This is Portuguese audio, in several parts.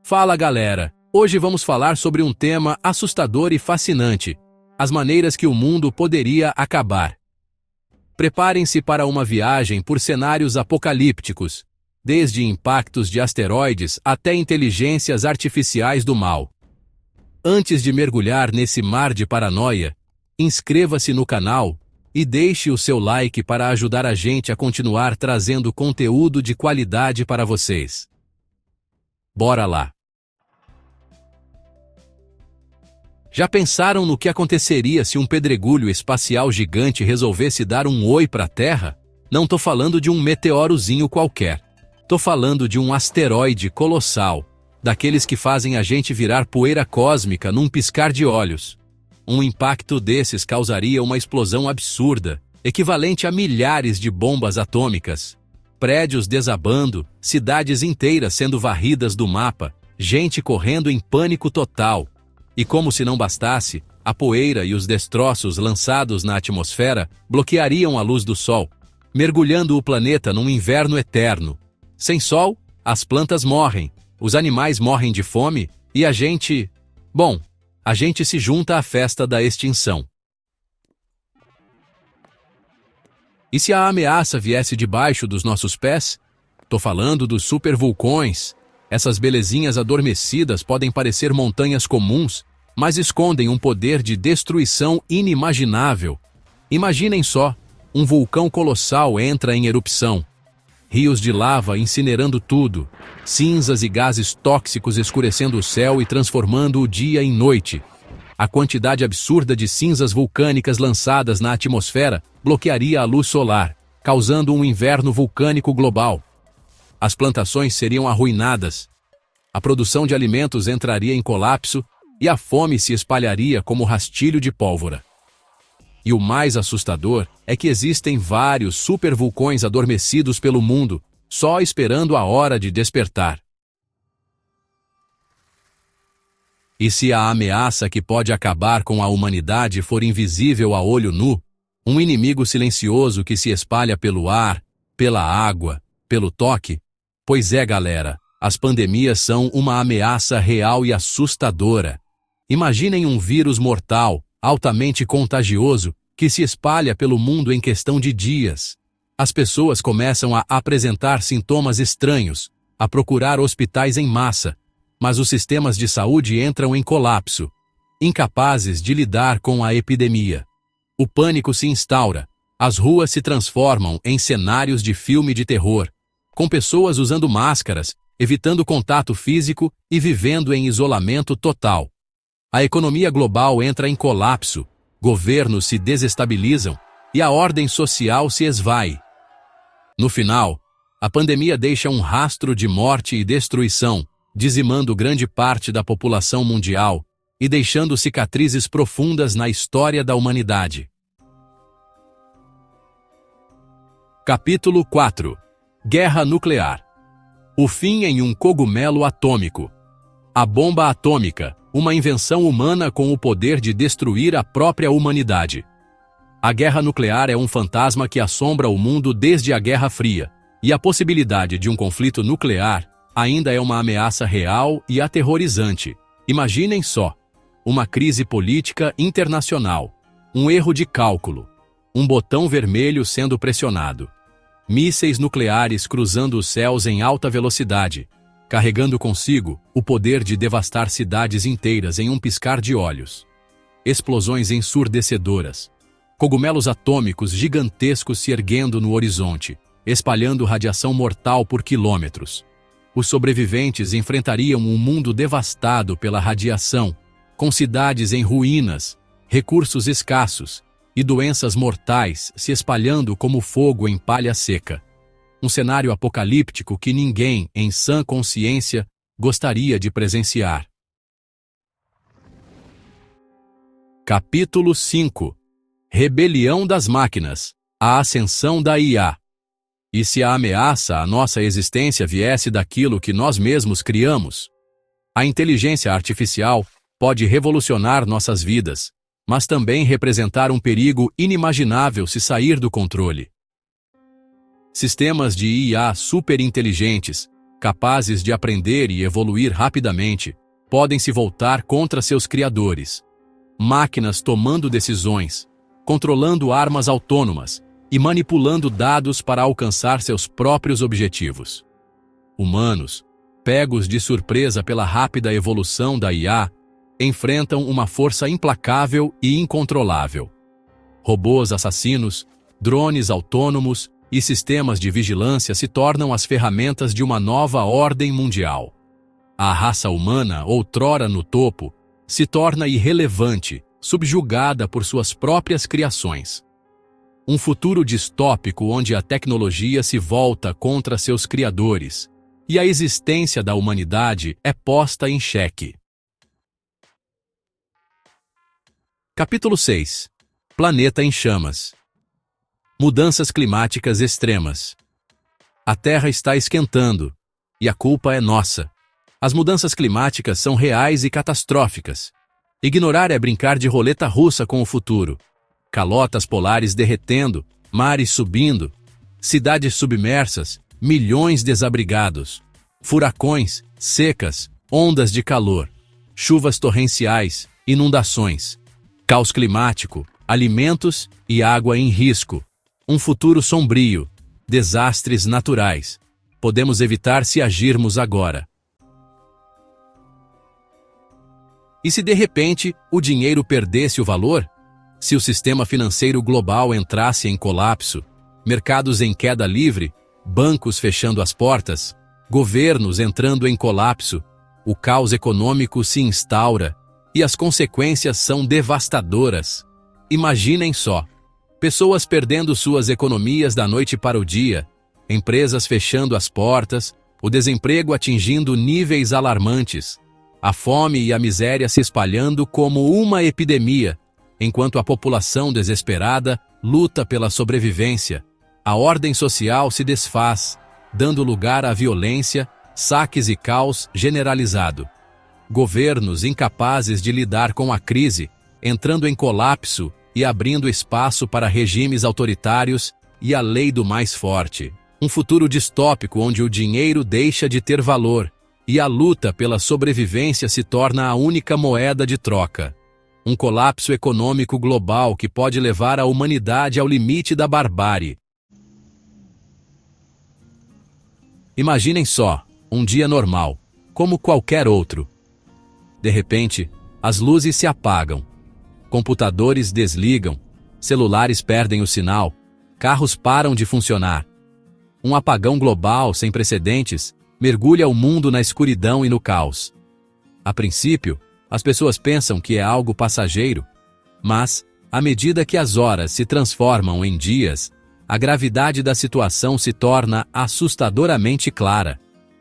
Fala galera, hoje vamos falar sobre um tema assustador e fascinante, as maneiras que o mundo poderia acabar. Preparem-se para uma viagem por cenários apocalípticos, desde impactos de asteroides até inteligências artificiais do mal. Antes de mergulhar nesse mar de paranoia, inscreva-se no canal e deixe o seu like para ajudar a gente a continuar trazendo conteúdo de qualidade para vocês. Bora lá! Já pensaram no que aconteceria se um pedregulho espacial gigante resolvesse dar um oi para a Terra? Não tô falando de um meteorozinho qualquer. Tô falando de um asteroide colossal, daqueles que fazem a gente virar poeira cósmica num piscar de olhos. Um impacto desses causaria uma explosão absurda, equivalente a milhares de bombas atômicas. Prédios desabando, cidades inteiras sendo varridas do mapa, gente correndo em pânico total. E como se não bastasse, a poeira e os destroços lançados na atmosfera bloqueariam a luz do Sol, mergulhando o planeta num inverno eterno. Sem Sol, as plantas morrem, os animais morrem de fome e a gente... Bom, a gente se junta à festa da extinção. E se a ameaça viesse debaixo dos nossos pés? Tô falando dos supervulcões. Essas belezinhas adormecidas podem parecer montanhas comuns, mas escondem um poder de destruição inimaginável. Imaginem só, um vulcão colossal entra em erupção. Rios de lava incinerando tudo, cinzas e gases tóxicos escurecendo o céu e transformando o dia em noite. A quantidade absurda de cinzas vulcânicas lançadas na atmosfera bloquearia a luz solar, causando um inverno vulcânico global. As plantações seriam arruinadas, a produção de alimentos entraria em colapso e a fome se espalharia como rastilho de pólvora. E o mais assustador é que existem vários supervulcões adormecidos pelo mundo, só esperando a hora de despertar. E se a ameaça que pode acabar com a humanidade for invisível a olho nu, um inimigo silencioso que se espalha pelo ar, pela água, pelo toque? Pois é, galera, as pandemias são uma ameaça real e assustadora. Imaginem um vírus mortal, altamente contagioso, que se espalha pelo mundo em questão de dias. As pessoas começam a apresentar sintomas estranhos, a procurar hospitais em massa, mas os sistemas de saúde entram em colapso, incapazes de lidar com a epidemia. O pânico se instaura, as ruas se transformam em cenários de filme de terror, com pessoas usando máscaras, evitando contato físico e vivendo em isolamento total. A economia global entra em colapso, governos se desestabilizam e a ordem social se esvai. No final, a pandemia deixa um rastro de morte e destruição, dizimando grande parte da população mundial e deixando cicatrizes profundas na história da humanidade. Capítulo 4. Guerra nuclear. O fim em um cogumelo atômico. A bomba atômica, uma invenção humana com o poder de destruir a própria humanidade. A guerra nuclear é um fantasma que assombra o mundo desde a Guerra Fria, e a possibilidade de um conflito nuclear ainda é uma ameaça real e aterrorizante. Imaginem só, uma crise política internacional, um erro de cálculo, um botão vermelho sendo pressionado, mísseis nucleares cruzando os céus em alta velocidade, carregando consigo o poder de devastar cidades inteiras em um piscar de olhos. Explosões ensurdecedoras, cogumelos atômicos gigantescos se erguendo no horizonte, espalhando radiação mortal por quilômetros. Os sobreviventes enfrentariam um mundo devastado pela radiação, com cidades em ruínas, recursos escassos e doenças mortais se espalhando como fogo em palha seca. Um cenário apocalíptico que ninguém, em sã consciência, gostaria de presenciar. Capítulo 5. Rebelião das máquinas. A ascensão da IA. E se a ameaça à nossa existência viesse daquilo que nós mesmos criamos? A inteligência artificial pode revolucionar nossas vidas, mas também representar um perigo inimaginável se sair do controle. Sistemas de IA superinteligentes, capazes de aprender e evoluir rapidamente, podem se voltar contra seus criadores. Máquinas tomando decisões, controlando armas autônomas e manipulando dados para alcançar seus próprios objetivos. Humanos, pegos de surpresa pela rápida evolução da IA, enfrentam uma força implacável e incontrolável. Robôs assassinos, drones autônomos e sistemas de vigilância se tornam as ferramentas de uma nova ordem mundial. A raça humana, outrora no topo, se torna irrelevante, subjugada por suas próprias criações. Um futuro distópico onde a tecnologia se volta contra seus criadores e a existência da humanidade é posta em xeque. Capítulo 6. Planeta em chamas. Mudanças climáticas extremas. A Terra está esquentando, e a culpa é nossa. As mudanças climáticas são reais e catastróficas. Ignorar é brincar de roleta russa com o futuro. Calotas polares derretendo, mares subindo, cidades submersas, milhões desabrigados, furacões, secas, ondas de calor, chuvas torrenciais, inundações, caos climático, alimentos e água em risco, um futuro sombrio, desastres naturais. Podemos evitar se agirmos agora. E se de repente o dinheiro perdesse o valor? Se o sistema financeiro global entrasse em colapso, mercados em queda livre, bancos fechando as portas, governos entrando em colapso, o caos econômico se instaura e as consequências são devastadoras. Imaginem só: pessoas perdendo suas economias da noite para o dia, empresas fechando as portas, o desemprego atingindo níveis alarmantes, a fome e a miséria se espalhando como uma epidemia, enquanto a população desesperada luta pela sobrevivência. A ordem social se desfaz, dando lugar à violência, saques e caos generalizado. Governos incapazes de lidar com a crise, entrando em colapso e abrindo espaço para regimes autoritários e a lei do mais forte. Um futuro distópico onde o dinheiro deixa de ter valor e a luta pela sobrevivência se torna a única moeda de troca. Um colapso econômico global que pode levar a humanidade ao limite da barbárie. Imaginem só, um dia normal, como qualquer outro. De repente, as luzes se apagam, computadores desligam, celulares perdem o sinal, carros param de funcionar. Um apagão global sem precedentes mergulha o mundo na escuridão e no caos. A princípio, as pessoas pensam que é algo passageiro, mas, à medida que as horas se transformam em dias, a gravidade da situação se torna assustadoramente clara.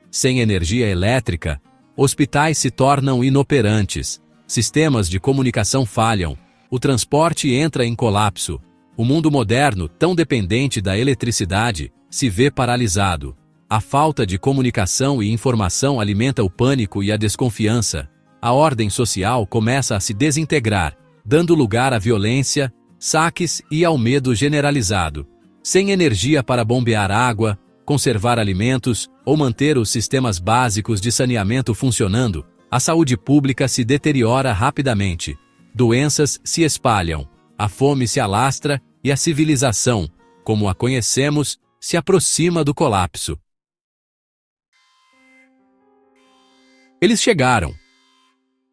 Sem energia elétrica, hospitais se tornam inoperantes, sistemas de comunicação falham, o transporte entra em colapso, o mundo moderno, tão dependente da eletricidade, se vê paralisado. A falta de comunicação e informação alimenta o pânico e a desconfiança. A ordem social começa a se desintegrar, dando lugar à violência, saques e ao medo generalizado. Sem energia para bombear água, conservar alimentos ou manter os sistemas básicos de saneamento funcionando, a saúde pública se deteriora rapidamente. Doenças se espalham, a fome se alastra e a civilização, como a conhecemos, se aproxima do colapso. Eles chegaram.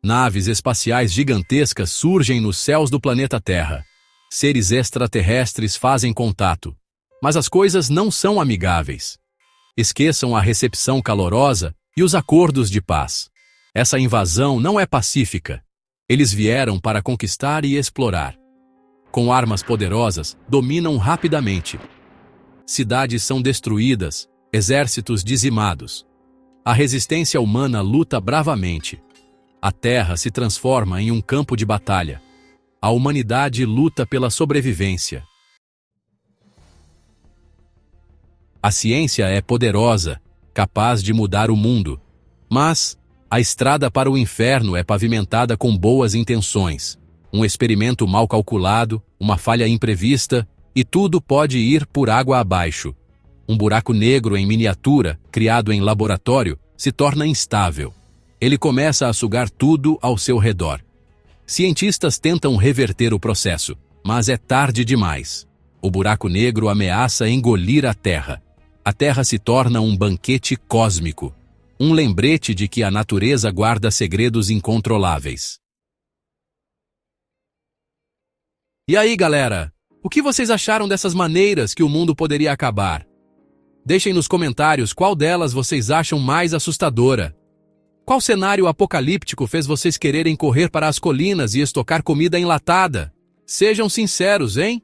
Naves espaciais gigantescas surgem nos céus do planeta Terra. Seres extraterrestres fazem contato. Mas as coisas não são amigáveis. Esqueçam a recepção calorosa e os acordos de paz. Essa invasão não é pacífica. Eles vieram para conquistar e explorar. Com armas poderosas, dominam rapidamente. Cidades são destruídas, exércitos dizimados. A resistência humana luta bravamente. A Terra se transforma em um campo de batalha. A humanidade luta pela sobrevivência. A ciência é poderosa, capaz de mudar o mundo. Mas a estrada para o inferno é pavimentada com boas intenções. Um experimento mal calculado, uma falha imprevista, e tudo pode ir por água abaixo. Um buraco negro em miniatura, criado em laboratório, se torna instável. Ele começa a sugar tudo ao seu redor. Cientistas tentam reverter o processo, mas é tarde demais. O buraco negro ameaça engolir a Terra. A Terra se torna um banquete cósmico, um lembrete de que a natureza guarda segredos incontroláveis. E aí, galera? O que vocês acharam dessas maneiras que o mundo poderia acabar? Deixem nos comentários qual delas vocês acham mais assustadora. Qual cenário apocalíptico fez vocês quererem correr para as colinas e estocar comida enlatada? Sejam sinceros, hein?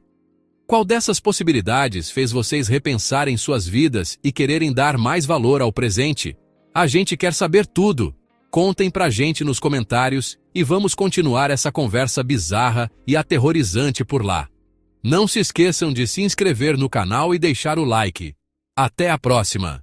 Qual dessas possibilidades fez vocês repensarem suas vidas e quererem dar mais valor ao presente? A gente quer saber tudo. Contem pra gente nos comentários e vamos continuar essa conversa bizarra e aterrorizante por lá. Não se esqueçam de se inscrever no canal e deixar o like. Até a próxima!